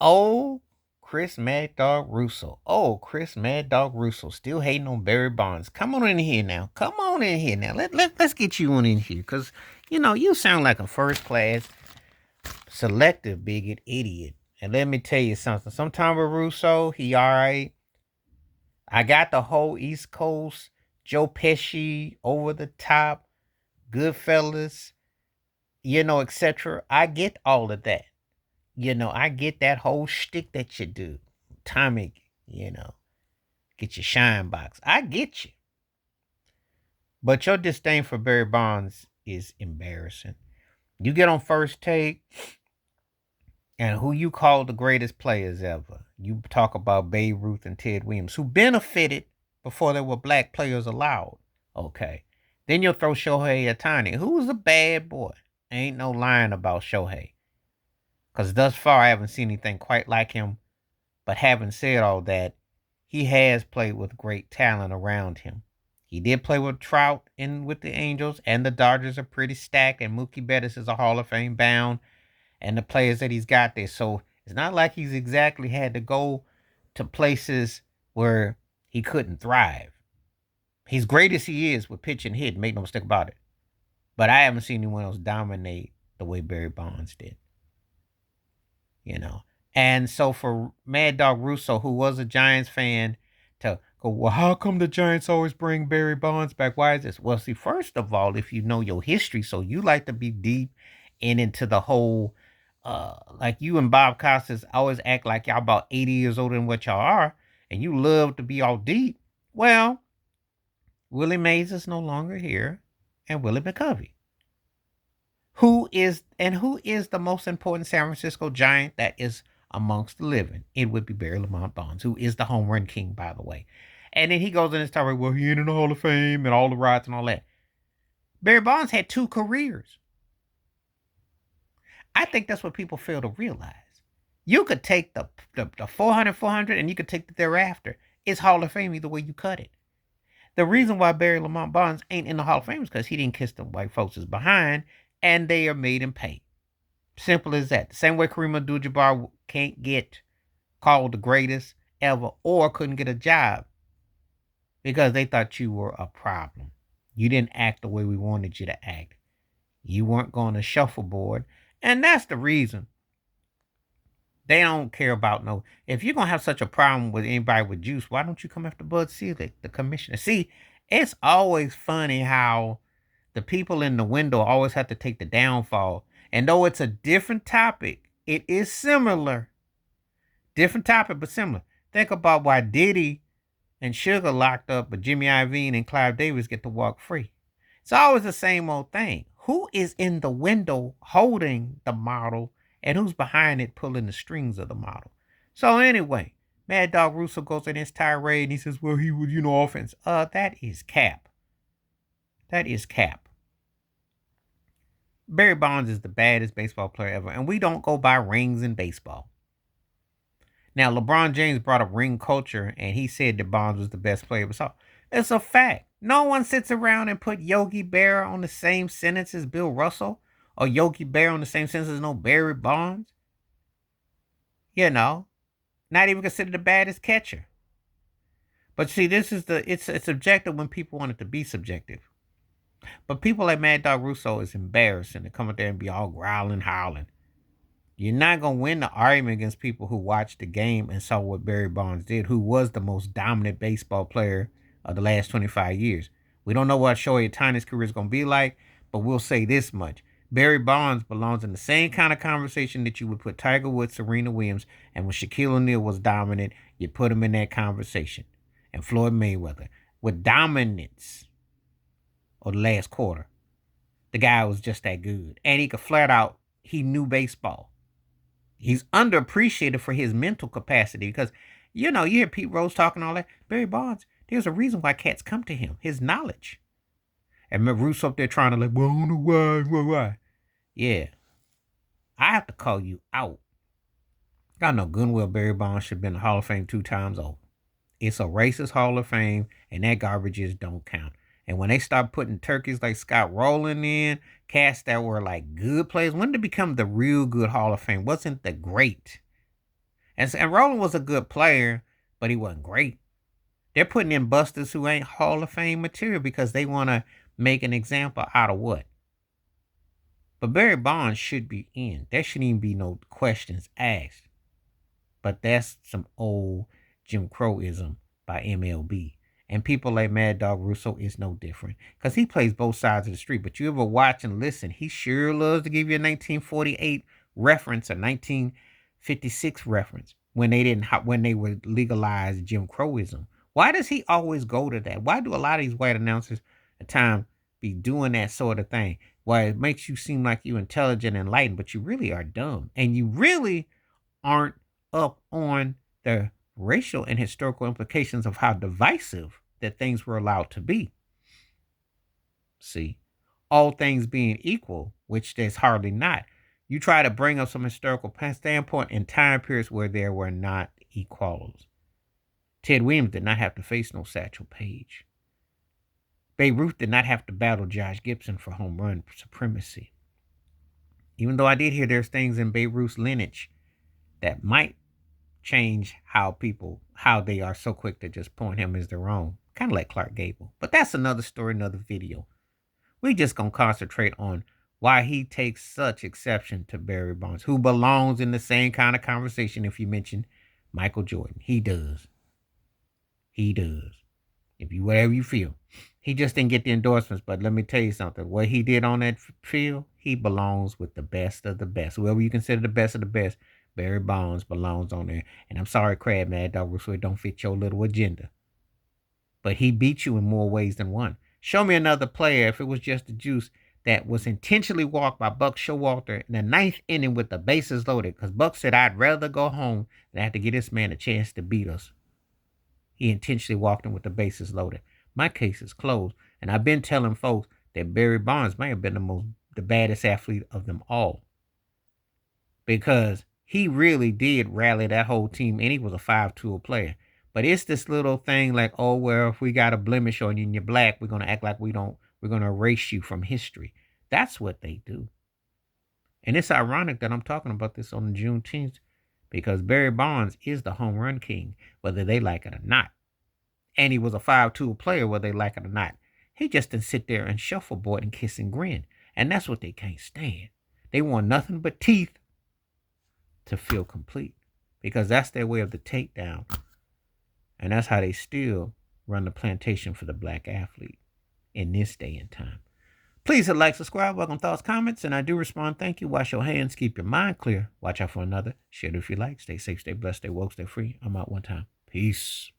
Oh, Chris Mad Dog Russo. Oh, Chris Mad Dog Russo. Still hating on Barry Bonds. Come on in here now. Come on in here now. Let's get you on in here. Because, you sound like a first class, selective bigot idiot. And let me tell you something. Sometime with Russo, he all right. I got the whole East Coast, Joe Pesci, over the top, Goodfellas, etc. I get all of that. I get that whole shtick that you do. Tommy, get your shine box. I get you. But your disdain for Barry Bonds is embarrassing. You get on first take and who you call the greatest players ever. You talk about Babe Ruth and Ted Williams, who benefited before there were black players allowed. Okay. Then you'll throw Shohei Ohtani, who was a bad boy. Ain't no lying about Shohei. Because thus far, I haven't seen anything quite like him. But having said all that, he has played with great talent around him. He did play with Trout and with the Angels, and the Dodgers are pretty stacked, and Mookie Betts is a Hall of Fame bound, and the players that he's got there. So it's not like he's exactly had to go to places where he couldn't thrive. He's great as he is with pitch and hit, make no mistake about it. But I haven't seen anyone else dominate the way Barry Bonds did. And so for Mad Dog Russo, who was a Giants fan, to go, well, how come the Giants always bring Barry Bonds back? Why is this? Well, see, first of all, if you know your history, so you like to be deep and into the whole, like you and Bob Costas always act like y'all about 80 years older than what y'all are, and you love to be all deep. Well, Willie Mays is no longer here, and Willie McCovey. Who is the most important San Francisco Giant that is amongst the living? It would be Barry Lamont Bonds, who is the home run king, by the way. And then he goes in his tirade, well, he ain't in the Hall of Fame and all the rights and all that. Barry Bonds had 2 careers. I think that's what people fail to realize. You could take the 400, and you could take the thereafter. It's Hall of Fame either way you cut it. The reason why Barry Lamont Bonds ain't in the Hall of Fame is because he didn't kiss the white folks' behind, and they are made him pay. Simple as that. The same way Kareem Abdul-Jabbar can't get called the greatest ever or couldn't get a job because they thought you were a problem. You didn't act the way we wanted you to act. You weren't going to shuffleboard, and that's the reason. They don't care about no. If you're going to have such a problem with anybody with juice, why don't you come after Bud Selig, the commissioner? See, it's always funny how the people in the window always have to take the downfall. And though it's a different topic, it is similar. Different topic, but similar. Think about why Diddy and Sugar locked up, but Jimmy Iovine and Clive Davis get to walk free. It's always the same old thing. Who is in the window holding the model, and who's behind it pulling the strings of the model? So anyway, Mad Dog Russo goes in his tirade and he says, well, he was, offense. That is cap. That is cap. Barry Bonds is the baddest baseball player ever, and we don't go by rings in baseball. Now, LeBron James brought up ring culture, and he said that Bonds was the best player. So it's a fact. No one sits around and put Yogi Berra on the same sentence as Bill Russell, or Yogi Berra on the same sentence as no Barry Bonds. Not even considered the baddest catcher. But see, this is it's subjective when people want it to be subjective. But people like Mad Dog Russo is embarrassing to come up there and be all growling, howling. You're not going to win the argument against people who watched the game and saw what Barry Bonds did, who was the most dominant baseball player of the last 25 years. We don't know what Shohei Ohtani's career is going to be like, but we'll say this much. Barry Bonds belongs in the same kind of conversation that you would put Tiger Woods, Serena Williams, and when Shaquille O'Neal was dominant, you put him in that conversation. And Floyd Mayweather. With dominance or the last quarter. The guy was just that good. And he could flat out, he knew baseball. He's underappreciated for his mental capacity because, you hear Pete Rose talking all that. Barry Bonds, there's a reason why cats come to him. His knowledge. And Russo up there trying to well, I don't know why. Yeah. I have to call you out. I know good and well Barry Bonds should have been in the Hall of Fame 2 times over. It's a racist Hall of Fame, and that garbage just don't count. And when they start putting turkeys like Scott Rowland in, cats that were like good players, when did it become the real good Hall of Fame? Wasn't the great? And Roland was a good player, but he wasn't great. They're putting in busters who ain't Hall of Fame material because they want to make an example out of what? But Barry Bonds should be in. There shouldn't even be no questions asked. But that's some old Jim Crowism by MLB. And people like Mad Dog Russo is no different because he plays both sides of the street. But you ever watch and listen, he sure loves to give you a 1948 reference, a 1956 reference when they were legalized Jim Crowism. Why does he always go to that? Why do a lot of these white announcers at times be doing that sort of thing? Why it makes you seem like you intelligent and enlightened, but you really are dumb. And you really aren't up on the racial and historical implications of how divisive that things were allowed to be. See, all things being equal, which there's hardly not, you try to bring up some historical standpoint in time periods where there were not equals. Ted Williams did not have to face no Satchel Paige. Babe Ruth did not have to battle Josh Gibson for home run supremacy. Even though I did hear there's things in Babe Ruth's lineage that might change how they are so quick to just point him as their own. Kind of like Clark Gable. But that's another story, another video. We just going to concentrate on why he takes such exception to Barry Bonds, who belongs in the same kind of conversation if you mention Michael Jordan. He does. He does. If you, whatever you feel. He just didn't get the endorsements, but let me tell you something. What he did on that field, he belongs with the best of the best. Whoever you consider the best of the best, Barry Bonds belongs on there. And I'm sorry, Crab Mad Dog Russo, it don't fit your little agenda. But he beat you in more ways than one. Show me another player, if it was just the juice, that was intentionally walked by Buck Showalter in the ninth inning with the bases loaded. Because Buck said, I'd rather go home than have to give this man a chance to beat us. He intentionally walked him with the bases loaded. My case is closed. And I've been telling folks that Barry Bonds may have been the baddest athlete of them all. Because he really did rally that whole team, and he was a 5-tool player. But it's this little thing like, oh, well, if we got a blemish on you and you're black, we're going to act like we're going to erase you from history. That's what they do. And it's ironic that I'm talking about this on Juneteenth because Barry Bonds is the home run king, whether they like it or not. And he was a 5-tool player, whether they like it or not. He just didn't sit there and shuffleboard and kiss and grin. And that's what they can't stand. They want nothing but teeth to feel complete because that's their way of the takedown. And that's how they still run the plantation for the black athlete in this day and time. Please hit like, subscribe, welcome thoughts, comments, and I do respond. Thank you. Wash your hands. Keep your mind clear. Watch out for another. Share it if you like. Stay safe, stay blessed, stay woke, stay free. I'm out one time. Peace.